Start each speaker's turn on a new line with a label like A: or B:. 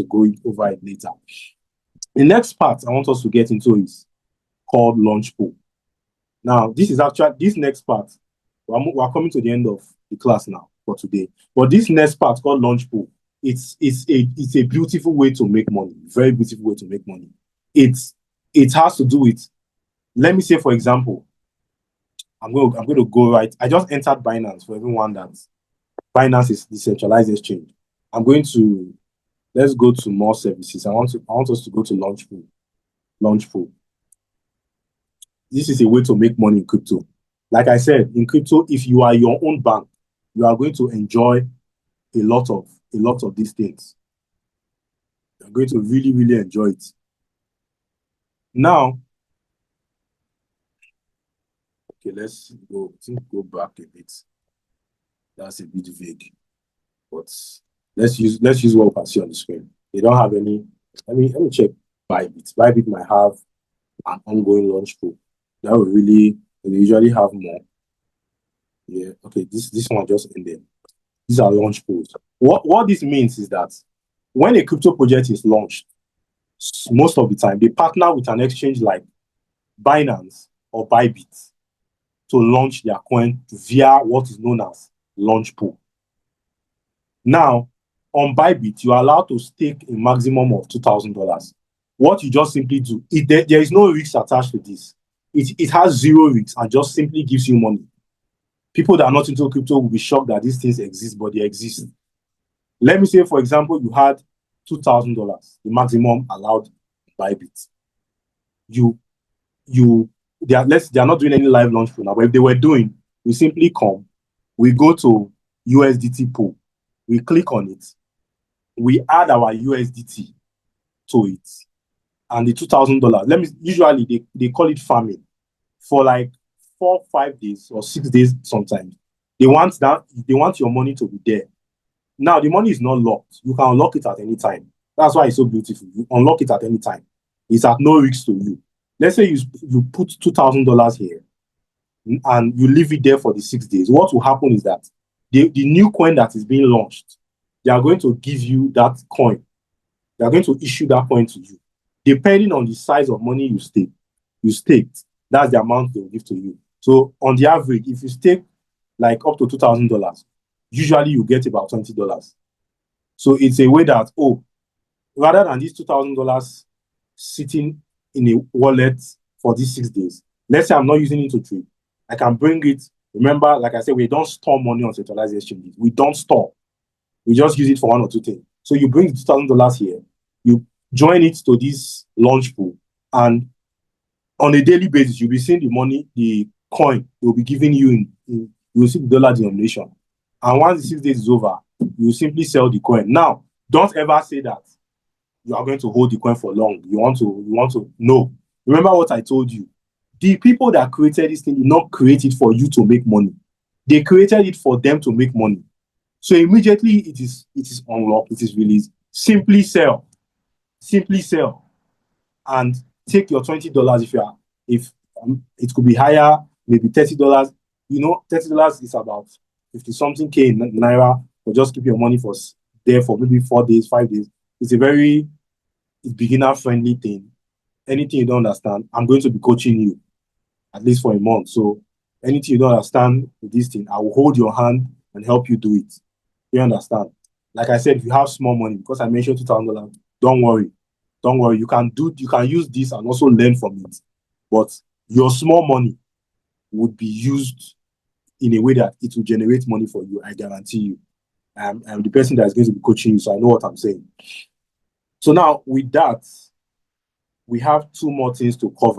A: to go over it later. The next part I want us to get into is called LaunchPool. Now, this next part, we're coming to the end of the class now for today. But this next part called LaunchPool, it's a beautiful way to make money. Very beautiful way to make money. It has to do with, let me say, for example, I'm going to go right. I just entered Binance. For everyone that Binance is decentralized exchange. Let's go to more services. I want us to go to LaunchPool. LaunchPool. This is a way to make money in crypto. Like I said, in crypto, if you are your own bank, you are going to enjoy a lot of these things. You're going to really, really enjoy it. Now, okay, let's go back a bit. That's a bit vague, but let's use what we can see on the screen. They don't have any. Let me check Bybit. Bybit might have an ongoing LaunchPool. That will really, they usually have more. Yeah, okay, this one just ended. These are LaunchPools. What this means is that when a crypto project is launched, most of the time they partner with an exchange like Binance or Bybit to launch their coin via what is known as LaunchPool. Now, on Bybit, you are allowed to stake a maximum of $2,000. What you just simply do, there is no risk attached to this. It has zero risk and just simply gives you money. People that are not into crypto will be shocked that these things exist, but they exist. Let me say, for example, you had $2,000, the maximum allowed by Bybit. They are not doing any live launch for now, but if they were doing, we simply come, we go to USDT pool, we click on it, we add our USDT to it, and the $2,000. Usually they call it farming for like 4, 5 days or 6 days sometimes. They want your money to be there. Now the money is not locked. You can unlock it at any time. That's why it's so beautiful. You unlock it at any time. It's at no risk to you. Let's say you put $2,000 here and you leave it there for the 6 days. What will happen is that the new coin that is being launched, they are going to give you that coin. They are going to issue that coin to you. Depending on the size of money you staked, that's the amount they will give to you. So on the average, if you stake like up to $2,000, usually you get about $20. So it's a way that, rather than these $2,000 sitting in a wallet for these 6 days, let's say I'm not using it to trade, I can bring it. Remember, like I said, we don't store money on centralized exchanges. We don't store. We just use it for one or two things. So you bring $2,000 here, you join it to this LaunchPool, and on a daily basis, you'll be seeing the money, the coin will be giving you you will see the dollar denomination. And once the 6 days is over, you simply sell the coin. Now, don't ever say that you are going to hold the coin for long. You want to no. Remember what I told you. The people that created this thing did not create it for you to make money. They created it for them to make money. So immediately it is unlocked, it is released. Simply sell. Simply sell. And take your $20 if it could be higher, maybe $30. You know, $30 is about 50-something K in Naira, or just keep your money for maybe 4 days, 5 days. It's a very beginner-friendly thing. Anything you don't understand, I'm going to be coaching you, at least for a month. So anything you don't understand with this thing, I will hold your hand and help you do it. You understand? Like I said, if you have small money, because I mentioned $2,000, don't worry. Don't worry. You can use this and also learn from it. But your small money would be used in a way that it will generate money for you. I guarantee you. I'm the person that is going to be coaching you, so I know what I'm saying. So now with that, we have 2 more things to cover.